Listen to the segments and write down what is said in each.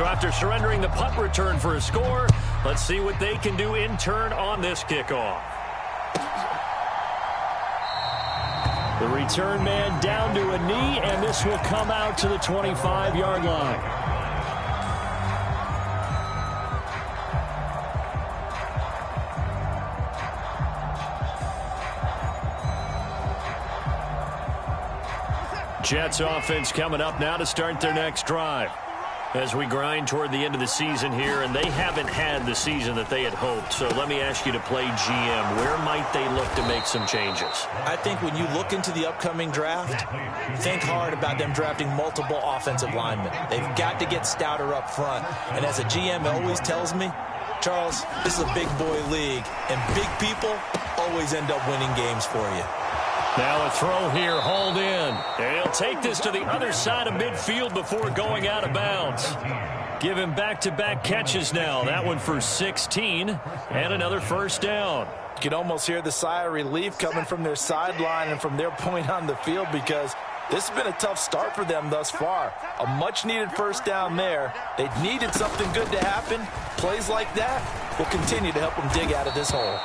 So after surrendering the punt return for a score, let's see what they can do in turn on this kickoff. The return man down to a knee, and this will come out to the 25-yard line. Jets offense coming up now to start their next drive. As we grind toward the end of the season here, and they haven't had the season that they had hoped. So let me ask you to play GM. Where might they look to make some changes? I think when you look into the upcoming draft, think hard about them drafting multiple offensive linemen. They've got to get stouter up front. And as a GM always tells me, Charles, this is a big boy league, and big people always end up winning games for you. Now a throw here, hauled in. And he'll take this to the other side of midfield before going out of bounds. Give him back-to-back catches now. That one for 16 and another first down. You can almost hear the sigh of relief coming from their sideline and from their point on the field, because this has been a tough start for them thus far. A much-needed first down there. They needed something good to happen. Plays like that will continue to help them dig out of this hole.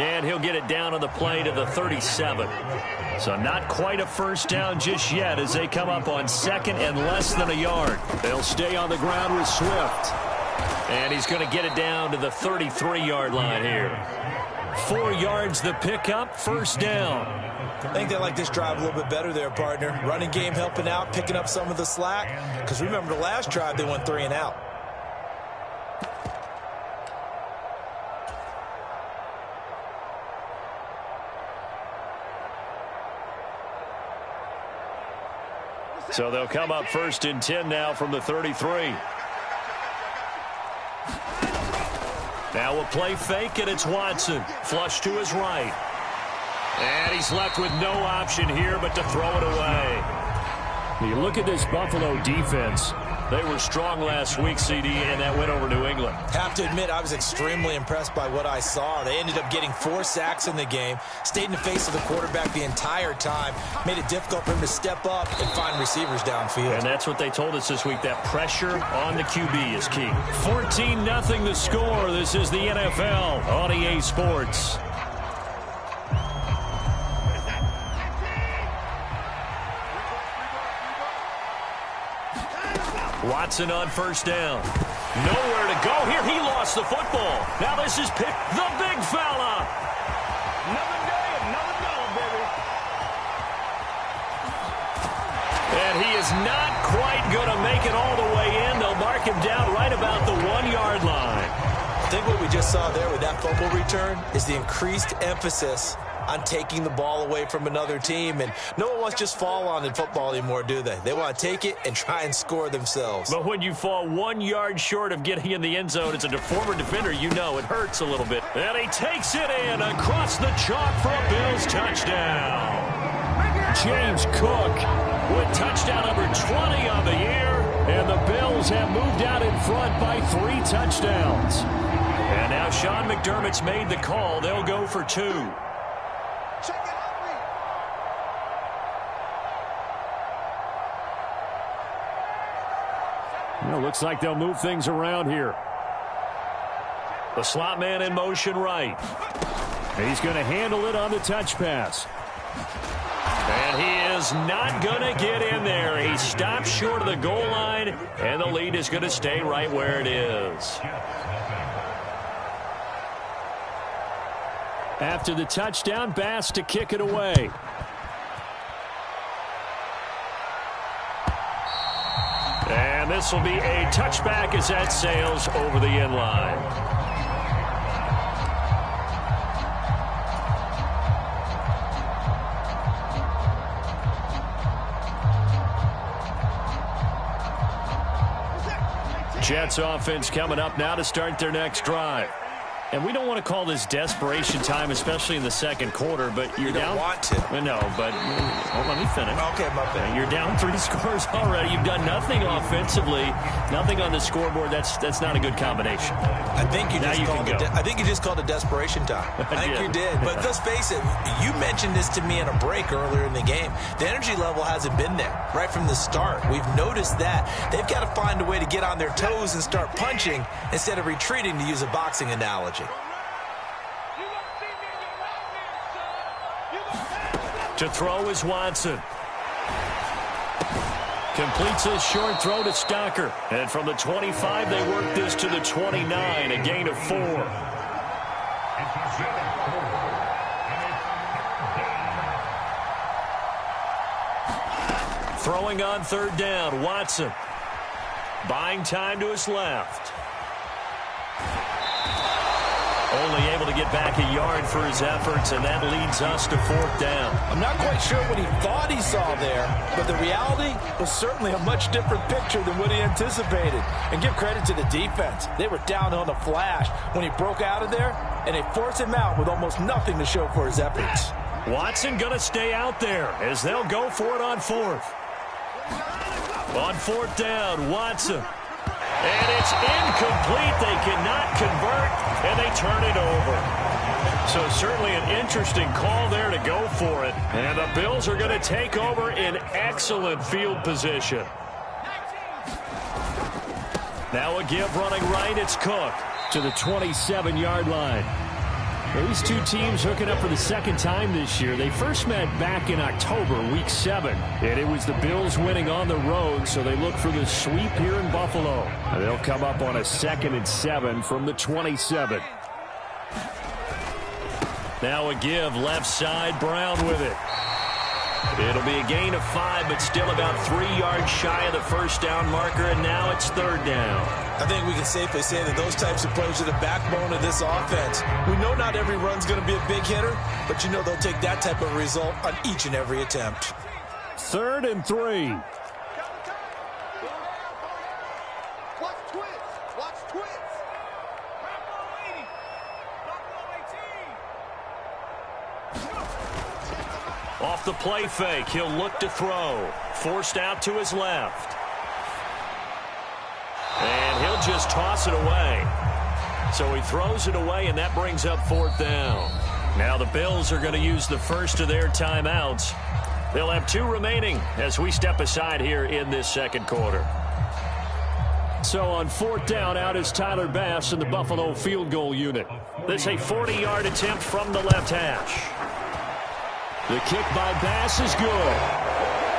And he'll get it down on the play to the 37. So not quite a first down just yet as they come up on second and less than a yard. They'll stay on the ground with Swift. And he's going to get it down to the 33-yard line here. 4 yards the pickup, first down. I think they like this drive a little bit better there, partner. Running game helping out, picking up some of the slack. Because remember the last drive, they went 3 and out. So they'll come up first and 10 now from the 33. Now a play fake, and it's Watson. Flush to his right. And he's left with no option here but to throw it away. You look at this Buffalo defense. They were strong last week, CD, and that went over New England. Have to admit, I was extremely impressed by what I saw. They ended up getting 4 sacks in the game, stayed in the face of the quarterback the entire time, made it difficult for him to step up and find receivers downfield. And that's what they told us this week, that pressure on the QB is key. 14-0 the score. This is the NFL on EA Sports. Watson on first down. Nowhere to go here. He lost the football. Now this is Pitt, the big fella. Another day, another dollar, baby. And he is not quite going to make it all the way in. They'll mark him down right about the 1-yard line. I think what we just saw there with that fumble return is the increased emphasis on taking the ball away from another team. And no one wants to just fall on in football anymore, do they? They want to take it and try and score themselves. But when you fall 1 yard short of getting in the end zone as a former defender, you know it hurts a little bit. And he takes it in across the chalk for a Bills touchdown. James Cook with touchdown number 20 on the year. And the Bills have moved out in front by 3 touchdowns. And now Sean McDermott's made the call. They'll go for 2. Well, looks like they'll move things around here. The slot man in motion right. He's going to handle it on the touch pass. And he is not going to get in there. He stops short of the goal line, and the lead is going to stay right where it is. After the touchdown, Bass to kick it away. And this will be a touchback as that sails over the end line. Jets offense coming up now to start their next drive. And we don't want to call this desperation time, especially in the second quarter, but you're down. You don't want to. No, but let me finish. Okay, my bad. You're down 3 scores already. You've done nothing offensively, nothing on the scoreboard. That's not a good combination. I think you just called it desperation time. I think you did. But let's face it, you mentioned this to me in a break earlier in the game. The energy level hasn't been there right from the start. We've noticed that. They've got to find a way to get on their toes and start punching instead of retreating, to use a boxing analogy. To throw is Watson. Completes his short throw to Stocker. And from the 25, they work this to the 29, a gain of 4. Throwing on third down, Watson. Buying time to his left. Only able to get back a yard for his efforts, and that leads us to fourth down. I'm not quite sure what he thought he saw there, but the reality was certainly a much different picture than what he anticipated. And give credit to the defense. They were down on the flash when he broke out of there, and they forced him out with almost nothing to show for his efforts. Watson going to stay out there as they'll go for it on fourth. On fourth down, Watson. And it's incomplete. They cannot convert, and they turn it over. So certainly an interesting call there to go for it. And the Bills are going to take over in excellent field position. Now a give running right. It's Cook to the 27-yard line. These two teams hooking up for the second time this year. They first met back in October, week 7. And it was the Bills winning on the road, so they look for the sweep here in Buffalo. And they'll come up on a 2nd and 7 from the 27. Now a give, left side, Brown with it. It'll be a gain of 5, but still about 3 yards shy of the first down marker, and now it's third down. I think we can safely say that those types of plays are the backbone of this offense. We know not every run's going to be a big hitter, but you know they'll take that type of result on each and every attempt. 3rd and 3. Off the play fake, he'll look to throw. Forced out to his left. And he'll just toss it away. So he throws it away, and that brings up fourth down. Now the Bills are going to use the first of their timeouts. They'll have 2 remaining as we step aside here in this second quarter. So on fourth down, out is Tyler Bass in the Buffalo field goal unit. This is a 40-yard attempt from the left hash. The kick by Bass is good.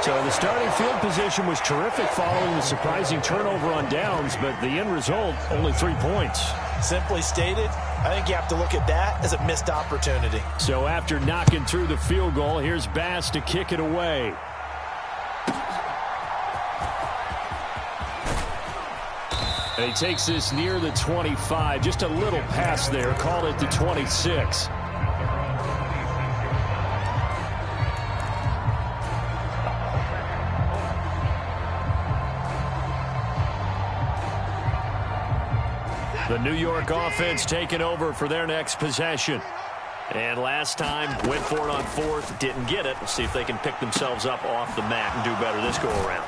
So the starting field position was terrific following the surprising turnover on downs, but the end result, only 3 points. Simply stated, I think you have to look at that as a missed opportunity. So after knocking through the field goal, here's Bass to kick it away. And he takes this near the 25. Just a little pass there. Call it the 26. The New York offense taking over for their next possession. And last time, went for it on fourth, didn't get it. We'll see if they can pick themselves up off the mat and do better this go-around.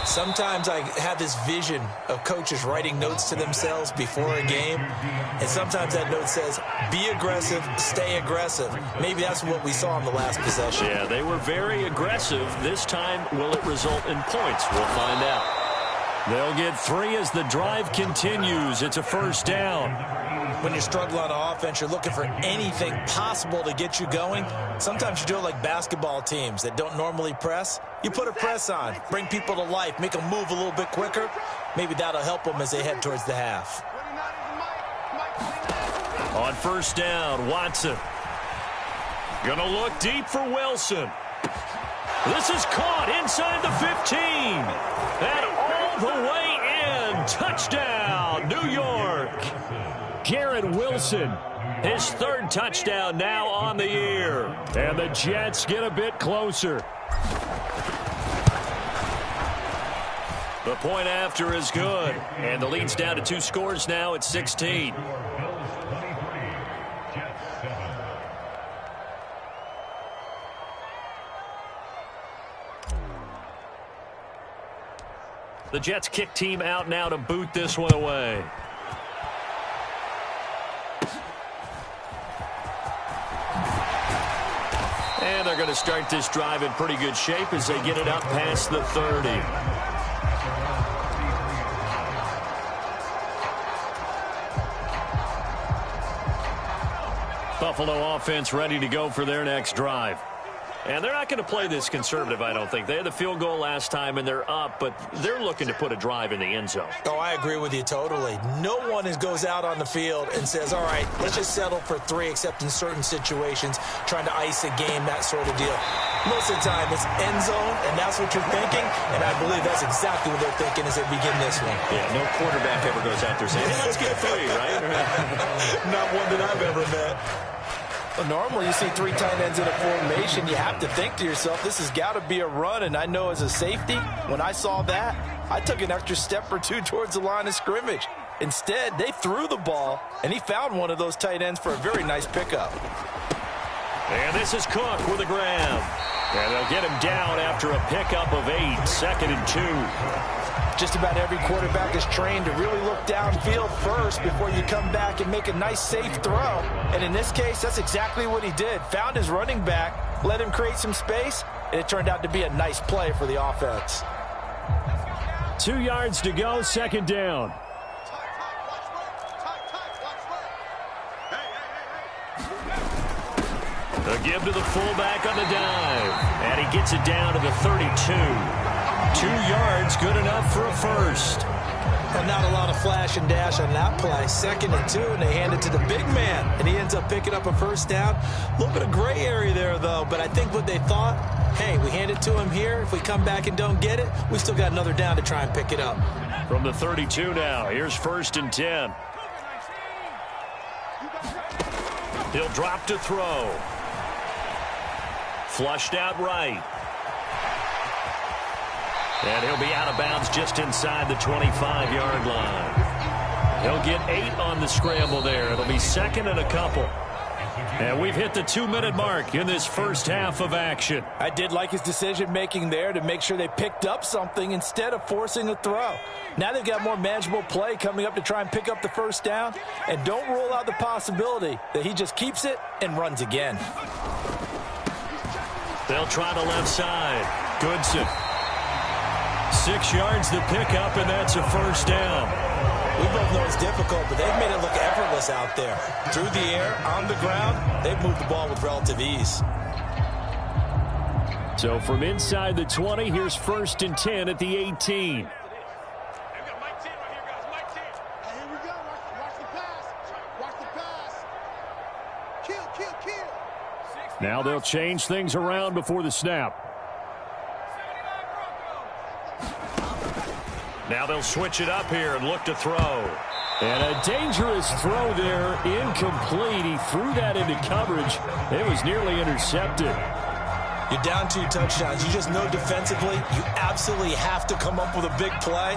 Sometimes I have this vision of coaches writing notes to themselves before a game, and sometimes that note says, be aggressive, stay aggressive. Maybe that's what we saw in the last possession. Yeah, they were very aggressive. This time, will it result in points? We'll find out. They'll get 3 as the drive continues. It's a first down. When you struggle on offense, you're looking for anything possible to get you going. Sometimes you do it like basketball teams that don't normally press. You put a press on, bring people to life, make them move a little bit quicker. Maybe that'll help them as they head towards the half. On first down, Watson. Gonna look deep for Wilson. This is caught inside the 15. And all the way in. Touchdown, New York. Garrett Wilson, his 3rd touchdown now on the year. And the Jets get a bit closer. The point after is good. And the lead's down to 2 scores now at 16. The Jets kick team out now to boot this one away. And they're going to start this drive in pretty good shape as they get it up past the 30. Buffalo offense ready to go for their next drive. And they're not going to play this conservative, I don't think. They had the field goal last time, and they're up, but they're looking to put a drive in the end zone. Oh, I agree with you totally. No one goes out on the field and says, all right, let's just settle for 3, except in certain situations, trying to ice a game, that sort of deal. Most of the time, it's end zone, and that's what you're thinking, and I believe that's exactly what they're thinking as they begin this one. Yeah, no quarterback ever goes out there saying, hey, let's get 3, right? Not one that I've ever met. Well, normally you see 3 tight ends in a formation, you have to think to yourself, this has got to be a run, and I know as a safety, when I saw that, I took an extra step or 2 towards the line of scrimmage. Instead, they threw the ball, and he found one of those tight ends for a very nice pickup. And this is Cook with a grab. And they'll get him down after a pickup of 8, 2nd and 2. Just about every quarterback is trained to really look downfield first before you come back and make a nice, safe throw. And in this case, that's exactly what he did. Found his running back, let him create some space, and it turned out to be a nice play for the offense. 2 yards to go, 2nd down. A give to the fullback on the dive. And he gets it down to the 32. 2 yards, good enough for a first. Well, not a lot of flash and dash on that play. 2nd and 2, and they hand it to the big man. And he ends up picking up a first down. A little bit of gray area there, though. But I think what they thought, hey, we hand it to him here. If we come back and don't get it, we still got another down to try and pick it up. From the 32 now, here's 1st and 10. He'll drop to throw. Flushed out right. And he'll be out of bounds just inside the 25-yard line. He'll get 8 on the scramble there. It'll be 2nd and a couple. And we've hit the 2-minute mark in this first half of action. I did like his decision-making there to make sure they picked up something instead of forcing a throw. Now they've got more manageable play coming up to try and pick up the first down. And don't rule out the possibility that he just keeps it and runs again. They'll try the left side. Goodson. 6 yards to pick up, and that's a first down. We both know it's difficult, but they've made it look effortless out there. Through the air, on the ground, they've moved the ball with relative ease. So from inside the 20, here's 1st and 10 at the 18. Now they'll change things around before the snap. Now they'll switch it up here and look to throw. And a dangerous throw there, incomplete. He threw that into coverage. It was nearly intercepted. You're down 2 touchdowns. You just know defensively you absolutely have to come up with a big play.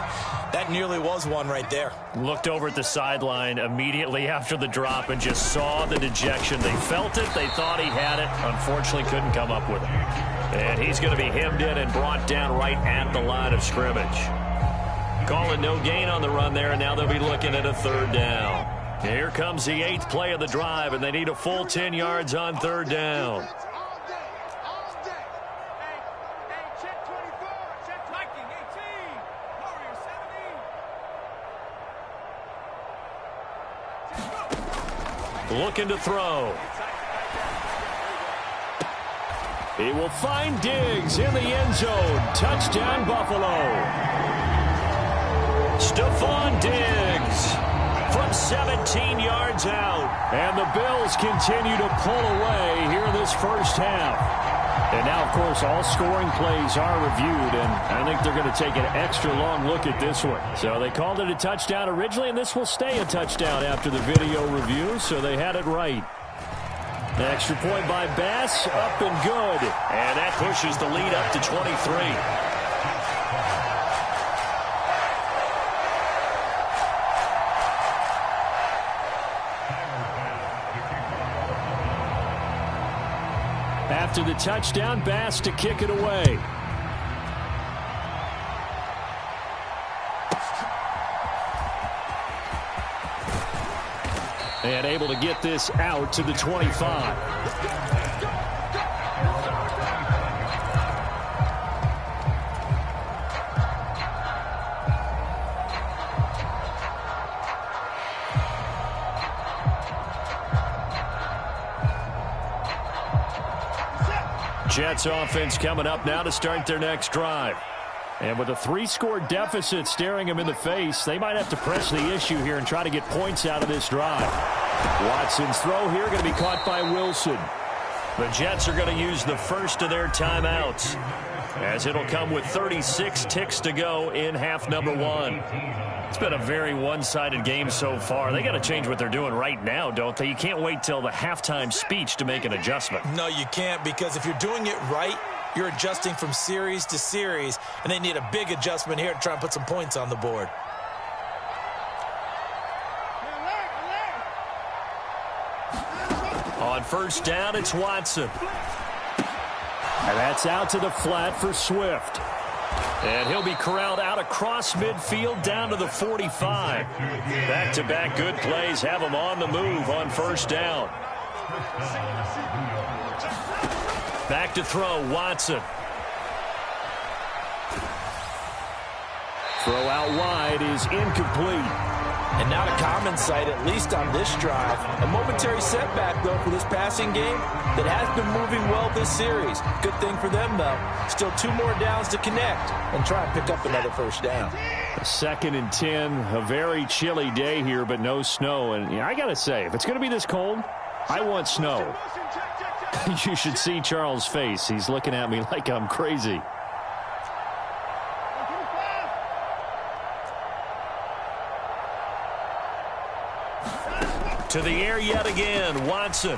That nearly was one right there. Looked over at the sideline immediately after the drop and just saw the dejection. They felt it. They thought he had it. Unfortunately, couldn't come up with it. And he's going to be hemmed in and brought down right at the line of scrimmage. Calling no gain on the run there, and now they'll be looking at a 3rd down. Here comes the 8th play of the drive, and they need a full 10 yards on 3rd down. Looking to throw. He will find Diggs in the end zone. Touchdown, Buffalo. Stephon Diggs from 17 yards out. And the Bills continue to pull away here in this first half. And now, of course, all scoring plays are reviewed, and I think they're going to take an extra long look at this one. So they called it a touchdown originally, and this will stay a touchdown after the video review, so they had it right. The extra point by Bass, up and good. And that pushes the lead up to 23. After the touchdown, Bass to kick it away. And able to get this out to the 25. Jets offense coming up now to start their next drive. And with a 3-score deficit staring them in the face, they might have to press the issue here and try to get points out of this drive. Watson's throw here going to be caught by Wilson. The Jets are going to use the first of their timeouts, as it'll come with 36 ticks to go in half number 1. It's been a very one-sided game so far. They got to change what they're doing right now, don't they? You can't wait till the halftime speech to make an adjustment. No, you can't, because if you're doing it right, you're adjusting from series to series, and they need a big adjustment here to try and put some points on the board. On first down, it's Watson. And that's out to the flat for Swift. And he'll be corralled out across midfield down to the 45. Back-to-back good plays have him on the move on first down. Back to throw, Watson. Throw out wide is incomplete. And not a common sight, at least on this drive. A momentary setback, though, for this passing game that has been moving well this series. Good thing for them, though. Still 2 more downs to connect and try and pick up another first down. 2nd and 10, a very chilly day here, but no snow. And I got to say, if it's going to be this cold, I want snow. You should see Charles' face. He's looking at me like I'm crazy. To the air yet again, Watson.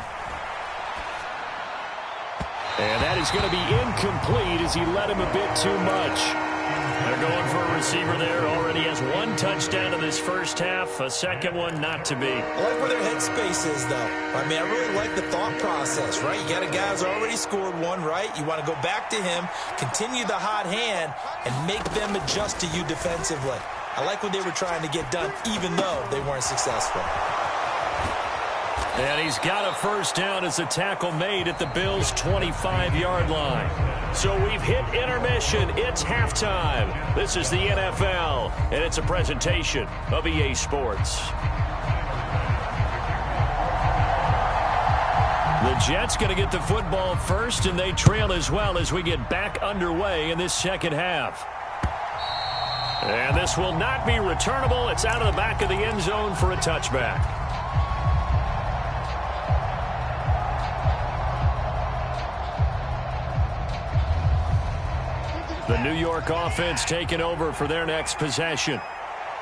And that is going to be incomplete as he led him a bit too much. They're going for a receiver there. Already has 1 touchdown in this first half. A second one not to be. I like where their headspace is, though. I mean, I really like the thought process, right? You got a guy who's already scored 1, right? You want to go back to him, continue the hot hand, and make them adjust to you defensively. I like what they were trying to get done, even though they weren't successful. And he's got a first down as a tackle made at the Bills' 25-yard line. So we've hit intermission. It's halftime. This is the NFL, and it's a presentation of EA Sports. The Jets going to get the football first, and they trail as well as we get back underway in this second half. And this will not be returnable. It's out of the back of the end zone for a touchback. The New York offense taking over for their next possession.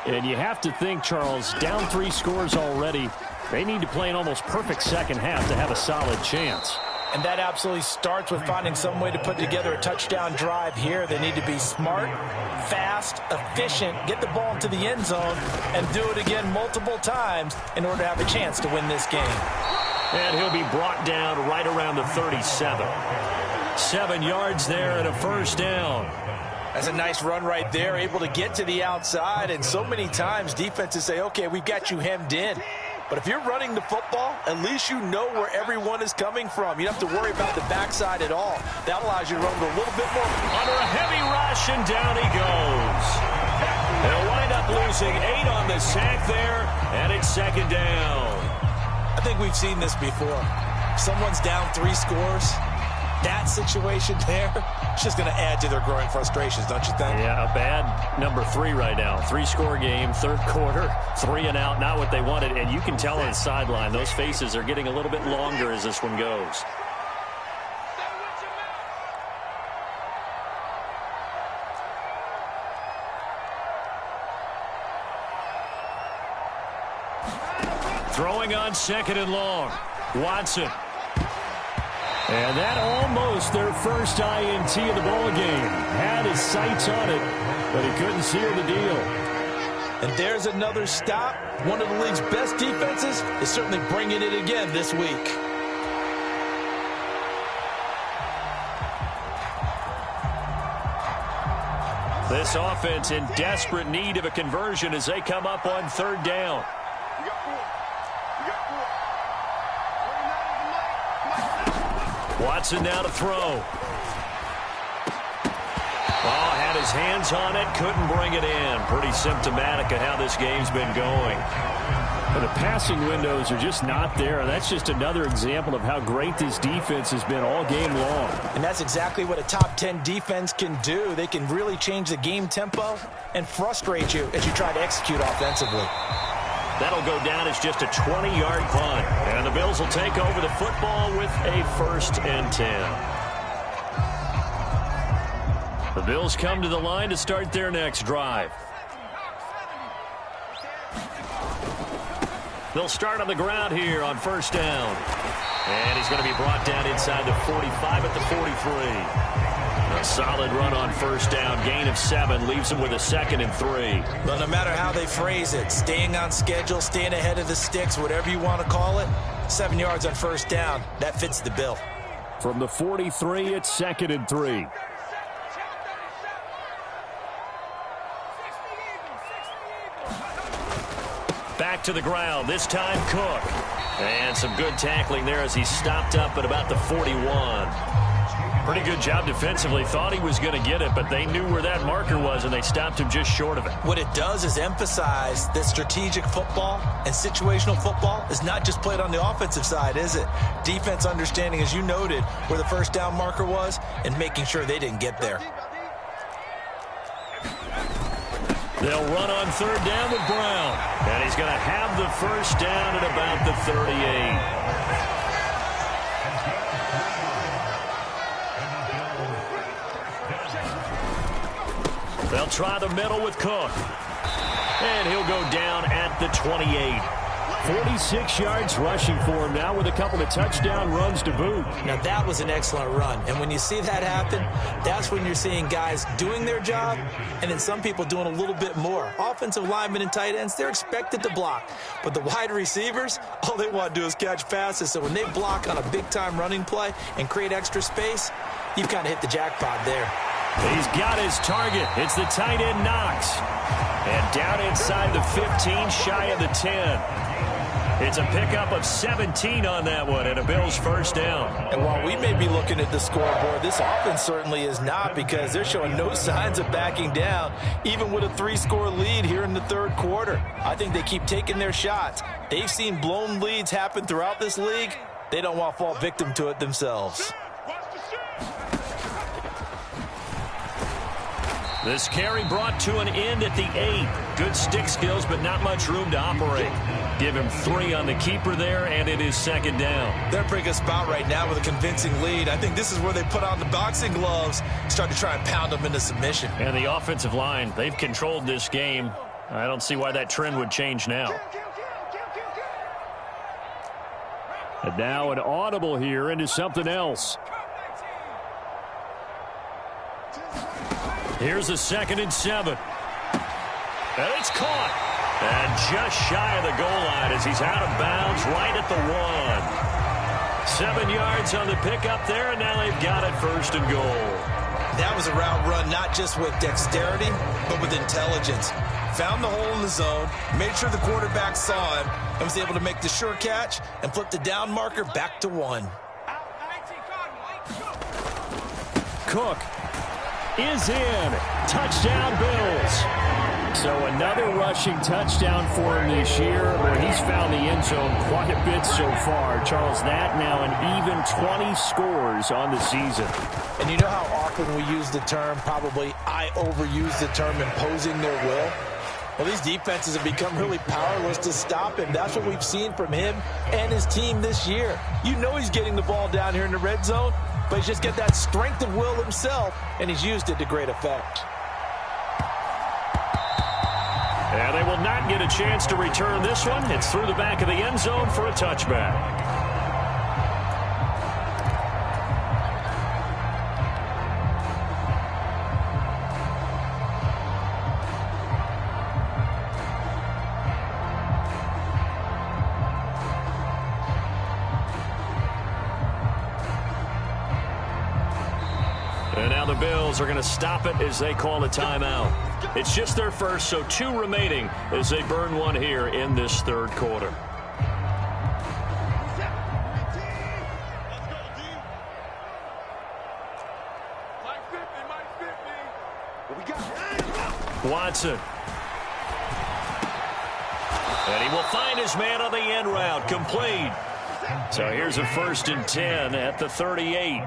And you have to think, Charles, down 3 scores already. They need to play an almost perfect second half to have a solid chance. And that absolutely starts with finding some way to put together a touchdown drive here. They need to be smart, fast, efficient, get the ball into the end zone, and do it again multiple times in order to have a chance to win this game. And he'll be brought down right around the 37. 7 yards there and a first down. That's a nice run right there, able to get to the outside. And so many times defenses say, okay, we've got you hemmed in. But if you're running the football, at least you know where everyone is coming from. You don't have to worry about the backside at all. That allows you to run with a little bit more. Under a heavy rush, and down he goes. They'll wind up losing 8 on the sack there, and it's second down. I think we've seen this before. Someone's down 3 scores. That situation there, it's just going to add to their growing frustrations, don't you think? Yeah, a bad number 3 right now. 3-score game, third quarter, 3 and out, not what they wanted. And you can tell on the sideline, those faces are getting a little bit longer as this one goes. Throwing on second and long. Watson. And that almost their first INT of the ball game. Had his sights on it, but he couldn't seal the deal. And there's another stop. One of the league's best defenses is certainly bringing it again this week. This offense in desperate need of a conversion as they come up on third down. You got 4. Watson now to throw. Oh, had his hands on it, couldn't bring it in. Pretty symptomatic of how this game's been going. But the passing windows are just not there. That's just another example of how great this defense has been all game long. And that's exactly what a top 10 defense can do. They can really change the game tempo and frustrate you as you try to execute offensively. That'll go down as just a 20-yard punt. And the Bills will take over the football with a 1st and 10. The Bills come to the line to start their next drive. They'll start on the ground here on 1st down. And he's going to be brought down inside the 45 at the 43. A solid run on 1st down. Gain of 7 leaves him with a 2nd and 3. Well, no matter how they phrase it, staying on schedule, staying ahead of the sticks, whatever you want to call it, 7 yards on 1st down, that fits the bill. From the 43, it's 2nd and 3. Back to the ground, this time Cook. And some good tackling there as he stopped up at about the 41. Pretty good job defensively. Thought he was going to get it, but they knew where that marker was, and they stopped him just short of it. What it does is emphasize that strategic football and situational football is not just played on the offensive side, is it? Defense understanding, as you noted, where the 1st down marker was and making sure they didn't get there. They'll run on 3rd down with Brown. And he's going to have the 1st down at about the 38. They'll try the middle with Cook. And he'll go down at the 28. 46 yards rushing for him now with a couple of touchdown runs to boot. Now, that was an excellent run. And when you see that happen, that's when you're seeing guys doing their job and then some people doing a little bit more. Offensive linemen and tight ends, they're expected to block. But the wide receivers, all they want to do is catch passes. So when they block on a big-time running play and create extra space, you've kind of hit the jackpot there. He's got his target. It's the tight end Knox. And down inside the 15, shy of the 10. It's a pickup of 17 on that one and a Bills 1st down. And while we may be looking at the scoreboard, this offense certainly is not, because they're showing no signs of backing down, even with a 3-score lead here in the 3rd quarter. I think they keep taking their shots. They've seen blown leads happen throughout this league. They don't want to fall victim to it themselves. This carry brought to an end at the 8. Good stick skills, but not much room to operate. Give him 3 on the keeper there, and it is 2nd down. They're in a pretty good spot right now with a convincing lead. I think this is where they put on the boxing gloves, start to try and pound them into submission. And the offensive line, they've controlled this game. I don't see why that trend would change now. And now an audible here into something else. Here's a 2nd and 7. And it's caught. And just shy of the goal line as he's out of bounds right at the 1. 7 yards on the pickup there, and now they've got it 1st and goal. That was a route run not just with dexterity, but with intelligence. Found the hole in the zone, made sure the quarterback saw him, and was able to make the sure catch and flip the down marker back to 1. Cook is in. Touchdown, Bills. So another rushing touchdown for him this year, where he's found the end zone quite a bit so far. Charles, that now an even 20 scores on the season. And you know how often we use the term, probably I overuse the term, imposing their will? Well, these defenses have become really powerless to stop him. That's what we've seen from him and his team this year. You know he's getting the ball down here in the red zone, but he's just got that strength of will himself, and he's used it to great effect. And they will not get a chance to return this one. It's through the back of the end zone for a touchback. And now the Bills are going to stop it as they call a timeout. It's just their first, so 2 remaining as they burn one here in this 3rd quarter. Watson. And he will find his man on the end route. Complete. So here's a 1st and 10 at the 38.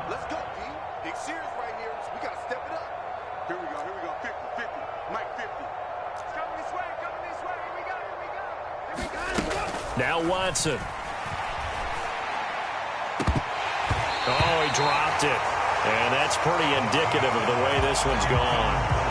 Let's go, D. Big series right here. We got to step it up. Here we go. 50-50. Mike 50. It's coming this way. Here we go. Now Watson. Oh, he dropped it. And that's pretty indicative of the way this one's gone.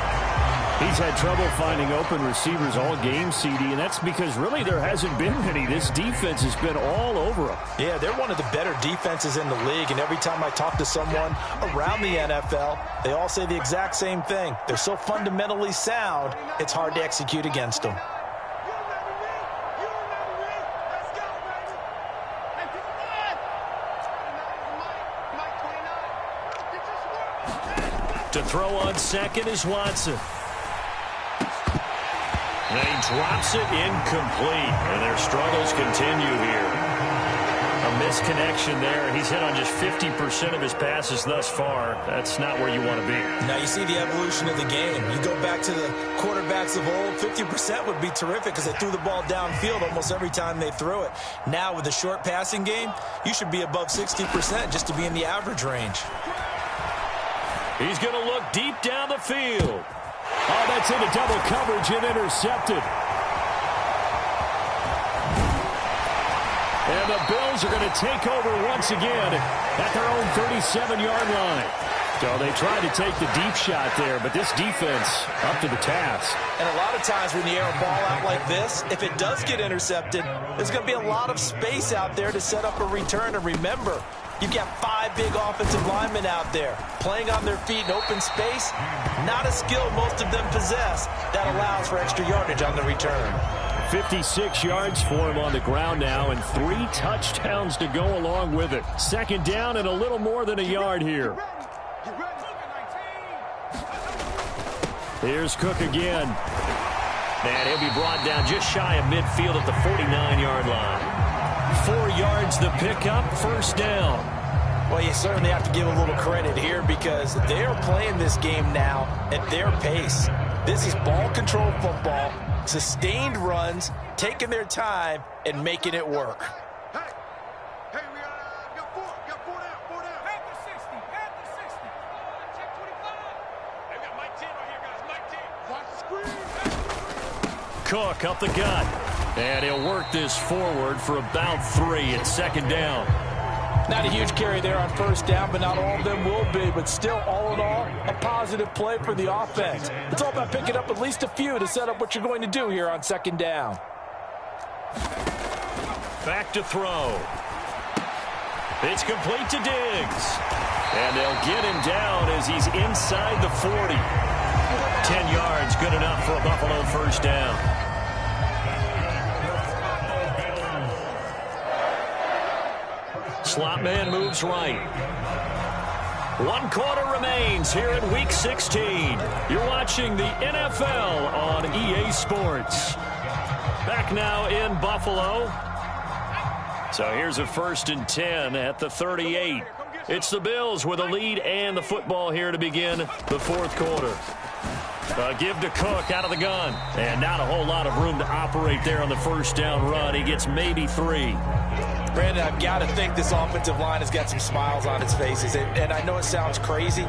He's had trouble finding open receivers all game, CD, and that's because really there hasn't been any. This defense has been all over him. Yeah, they're one of the better defenses in the league, and every time I talk to someone around the NFL, they all say the exact same thing. They're so fundamentally sound, it's hard to execute against them. To throw on second is Watson. And he drops it incomplete. And their struggles continue here. A misconnection there. He's hit on just 50% of his passes thus far. That's not where you want to be. Now you see the evolution of the game. You go back to the quarterbacks of old, 50% would be terrific because they threw the ball downfield almost every time they threw it. Now with the short passing game, you should be above 60% just to be in the average range. He's going to look deep down the field. Oh, that's into double coverage and intercepted. And the Bills are going to take over once again at their own 37-yard line. So they tried to take the deep shot there, but this defense up to the task. And a lot of times when you air a ball out like this, if it does get intercepted, there's going to be a lot of space out there to set up a return. And remember, you've got 5 big offensive linemen out there playing on their feet in open space. Not a skill most of them possess that allows for extra yardage on the return. 56 yards for him on the ground now and 3 touchdowns to go along with it. 2nd down and a little more than a yard here. Here's Cook again. And he'll be brought down just shy of midfield at the 49-yard line. 4 yards the pickup, 1st down. Well, you certainly have to give a little credit here because they are playing this game now at their pace. This is ball control football, sustained runs, taking their time, and making it work. Hey, we got 4 down. At the 60. Check 25. They got Mike 10 right here, guys. Mike 10. Watch the screen. Cook up the gut. And he'll work this forward for about 3 at 2nd down. Not a huge carry there on 1st down, but not all of them will be. But still, all in all, a positive play for the offense. It's all about picking up at least a few to set up what you're going to do here on 2nd down. Back to throw. It's complete to Diggs. And they'll get him down as he's inside the 40. 10 yards, good enough for a Buffalo 1st down. Slot man moves right. 1 quarter remains here in Week 16. You're watching the NFL on EA Sports. Back now in Buffalo. So here's a 1st and 10 at the 38. It's the Bills with a lead and the football here to begin the 4th quarter. Give to Cook out of the gun. And not a whole lot of room to operate there on the 1st down run. He gets maybe 3. Brandon, I've got to think this offensive line has got some smiles on its faces. And I know it sounds crazy,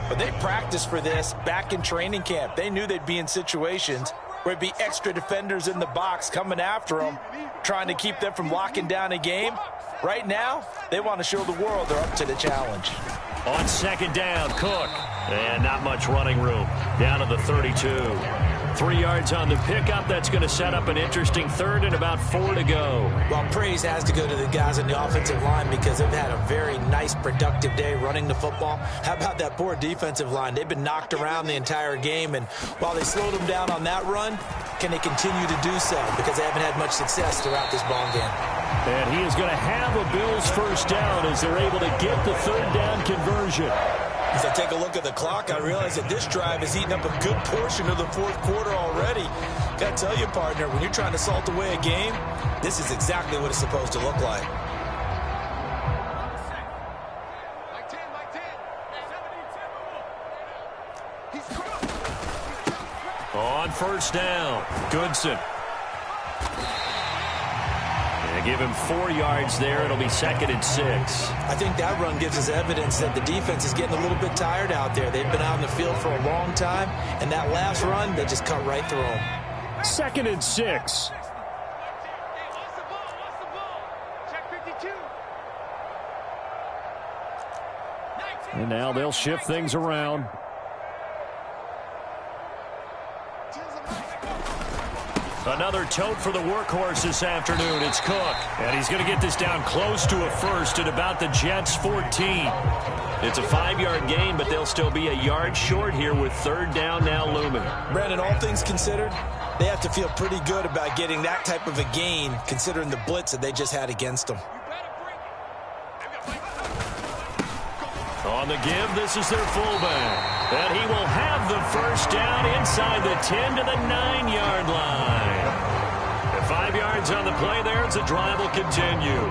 but they practiced for this back in training camp. They knew they'd be in situations where it'd be extra defenders in the box coming after them, trying to keep them from locking down a game. Right now, they want to show the world they're up to the challenge. On 2nd down, Cook. And not much running room. Down to the 32. 3 yards on the pickup. That's going to set up an interesting 3rd and about 4 to go. Well, praise has to go to the guys on the offensive line because they've had a very nice, productive day running the football. How about that poor defensive line? They've been knocked around the entire game, and while they slowed them down on that run, can they continue to do so? Because they haven't had much success throughout this ball game. And he is going to have a Bills 1st down as they're able to get the 3rd down conversion. As I take a look at the clock, I realize that this drive has eaten up a good portion of the 4th quarter already. Got to tell you, partner, when you're trying to salt away a game, this is exactly what it's supposed to look like. Mike 10. On first down, Goodson. And give him 4 yards there. It'll be 2nd and 6. I think that run gives us evidence that the defense is getting a little bit tired out there. They've been out in the field for a long time, and that last run, they just cut right through them. 2nd and 6. And now they'll shift things around. Another tote for the workhorse this afternoon. It's Cook. And he's going to get this down close to a first at about the Jets' 14. It's a 5-yard gain, but they'll still be a yard short here with 3rd down now looming. Brandon, all things considered, they have to feel pretty good about getting that type of a gain, considering the blitz that they just had against them. On the give, this is their fullback. And he will have the first down inside the 10 to the 9-yard line. 5 yards on the play there as the drive will continue.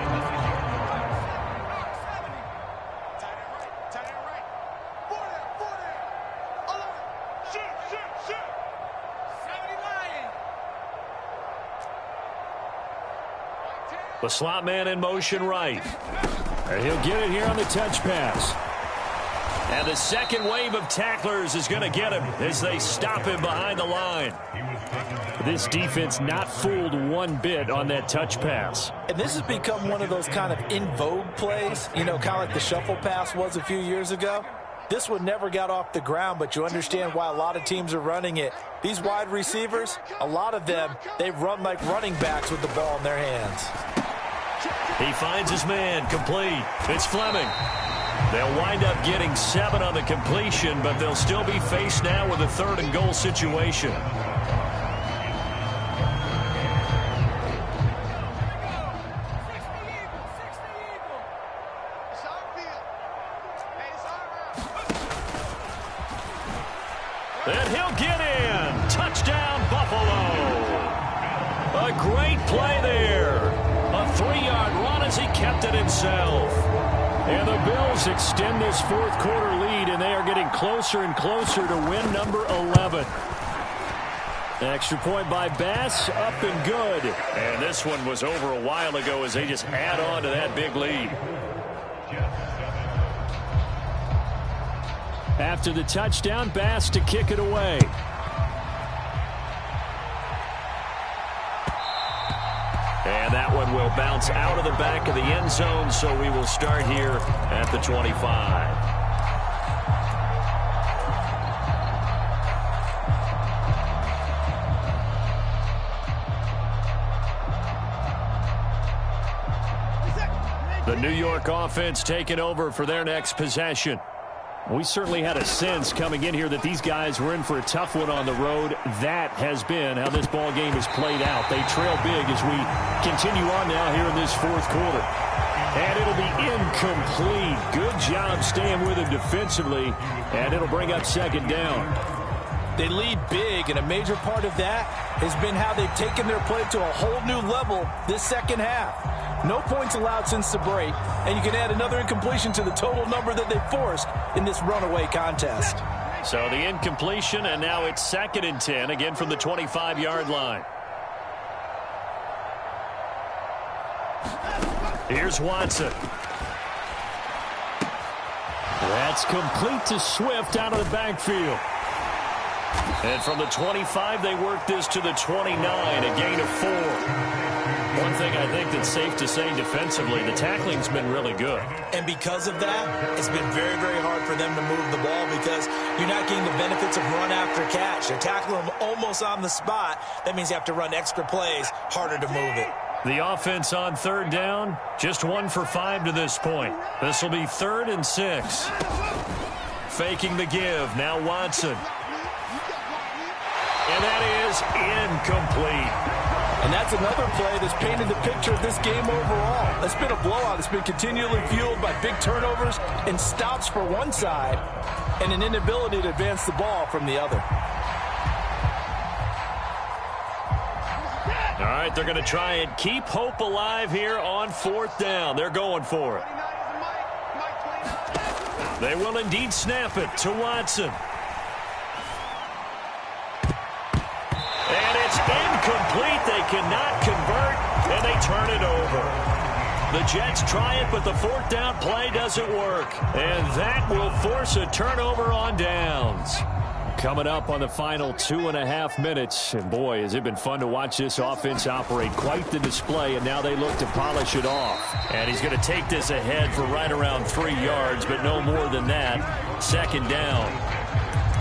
The slot man in motion right. And he'll get it here on the touch pass. And the second wave of tacklers is going to get him as they stop him behind the line. This defense not fooled one bit on that touch pass. And this has become one of those kind of in vogue plays, you know, kind of like the shuffle pass was a few years ago. This one never got off the ground, but you understand why a lot of teams are running it. These wide receivers, a lot of them, they run like running backs with the ball in their hands. He finds his man, complete. It's Fleming. They'll wind up getting 7 on the completion, but they'll still be faced now with a 3rd and goal situation. And he'll get in. Touchdown, Buffalo. A great play there. A 3-yard run as he kept it himself. And the Bills extend this 4th quarter lead, and they are getting closer and closer to win number 11. Extra point by Bass, up and good. And this one was over a while ago as they just add on to that big lead. After the touchdown, Bass to kick it away. And that one will bounce out of the back of the end zone, so we will start here at the 25. The New York offense taking over for their next possession. We certainly had a sense coming in here that these guys were in for a tough one on the road. That has been how this ball game has played out. They trail big as we continue on now here in this 4th quarter. And it'll be incomplete. Good job staying with him defensively, and it'll bring up 2nd down. They lead big, and a major part of that has been how they've taken their play to a whole new level this second half. No points allowed since the break, and you can add another incompletion to the total number that they forced in this runaway contest. So the incompletion, and now it's 2nd and 10, again from the 25-yard line. Here's Watson. That's complete to Swift out of the backfield. And from the 25, they work this to the 29, a gain of 4. One thing I think that's safe to say defensively, the tackling's been really good. And because of that, it's been very, very hard for them to move the ball because you're not getting the benefits of run after catch. You're tackling them almost on the spot. That means you have to run extra plays, harder to move it. The offense on 3rd down, just 1 for 5 to this point. This will be 3rd and 6. Faking the give, now Watson. And that is incomplete. And that's another play that's painted the picture of this game overall. It's been a blowout. It's been continually fueled by big turnovers and stops for one side and an inability to advance the ball from the other. All right, they're going to try and keep hope alive here on 4th down. They're going for it. They will indeed snap it to Watson. but they cannot convert, and they turn it over. The Jets try it, but the fourth down play doesn't work. And that will force a turnover on downs. Coming up on the final 2.5 minutes. And boy, has it been fun to watch this offense operate. Quite the display, and now they look to polish it off. And he's going to take this ahead for right around 3 yards, but no more than that. Second down.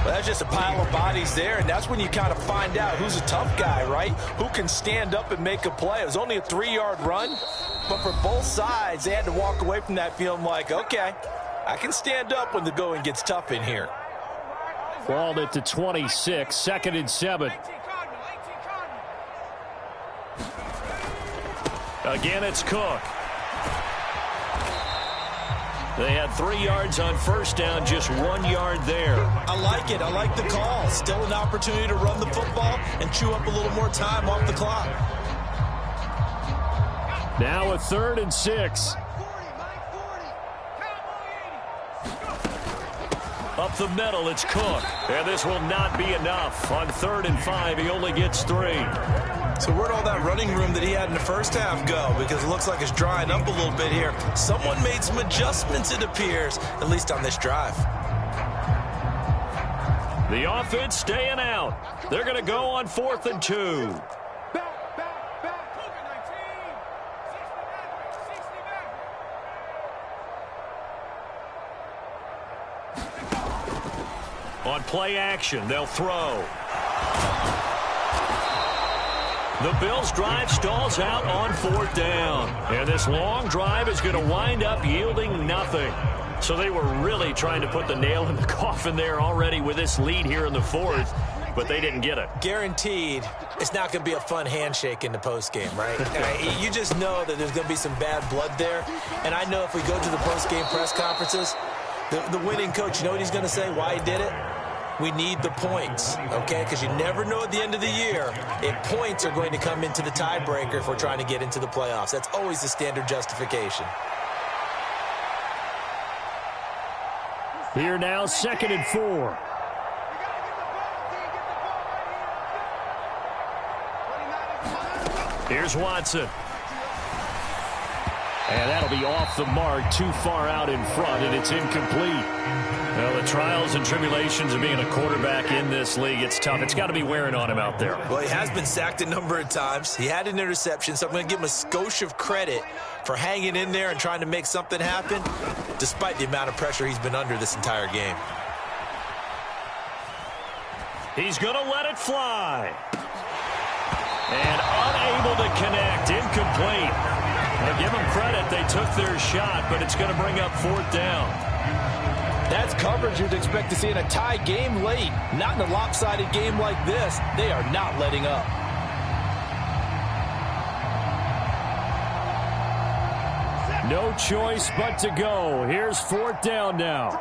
Well, that's just a pile of bodies there, and that's when you kind of find out who's a tough guy, right? Who can stand up and make a play. It was only a 3-yard run, but for both sides, they had to walk away from that feeling like, okay, I can stand up when the going gets tough in here. Balled it to 26, 2nd and 7. Again, it's Cook. They had 3 yards on first down, just 1 yard there. I like it. I like the call. Still an opportunity to run the football and chew up a little more time off the clock. Now a 3rd and 6. Up the middle, it's Cook. And this will not be enough. On 3rd and 5, he only gets 3. So where'd all that running room that he had in the first half go? Because it looks like it's drying up a little bit here. Someone made some adjustments, it appears, at least on this drive. The offense staying out. They're going to go on 4th and 2. On play action, they'll throw. The Bills' drive stalls out on 4th down. And this long drive is going to wind up yielding nothing. So they were really trying to put the nail in the coffin there already with this lead here in the 4th, but they didn't get it. Guaranteed, it's not going to be a fun handshake in the postgame, right? You just know that there's going to be some bad blood there. And I know if we go to the postgame press conferences, the winning coach, you know what he's going to say, why he did it? We need the points, okay? Because you never know at the end of the year if points are going to come into the tiebreaker if we're trying to get into the playoffs. That's always the standard justification. Here now, 2nd and 4. Here's Watson. And that'll be off the mark, too far out in front, and it's incomplete. Well, the trials and tribulations of being a quarterback in this league, it's tough. It's got to be wearing on him out there. Well, he has been sacked a number of times. He had an interception, so I'm going to give him a skosh of credit for hanging in there and trying to make something happen, despite the amount of pressure he's been under this entire game. He's going to let it fly. And unable to connect, incomplete. Now, give them credit, they took their shot, but it's going to bring up 4th down. That's coverage you'd expect to see in a tie game late. Not in a lopsided game like this. They are not letting up. No choice but to go. Here's 4th down now.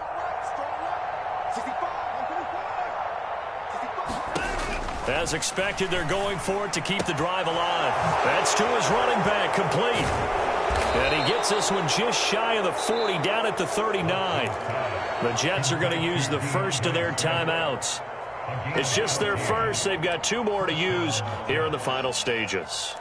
As expected, they're going for it to keep the drive alive. That's to his running back, complete. And he gets this one just shy of the 40, down at the 39. The Jets are going to use the first of their timeouts. It's just their first. They've got 2 more to use here in the final stages.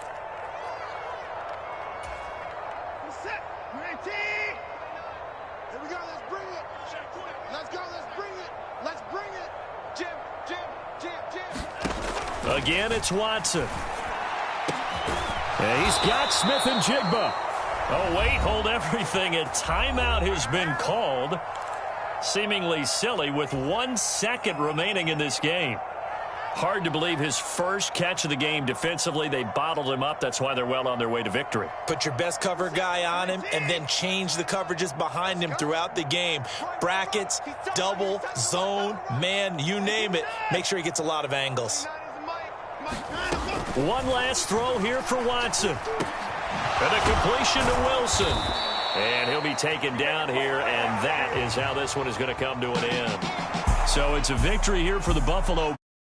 Again, it's Watson. And he's got Smith and Jigba. Oh, wait, hold everything. A timeout has been called. Seemingly silly with 1 second remaining in this game. Hard to believe his first catch of the game defensively. They bottled him up. That's why they're well on their way to victory. Put your best cover guy on him and then change the coverages behind him throughout the game. Brackets, double, zone, man, you name it. Make sure he gets a lot of angles. One last throw here for Watson. And a completion to Wilson. And he'll be taken down here, and that is how this one is going to come to an end. So it's a victory here for the Buffalo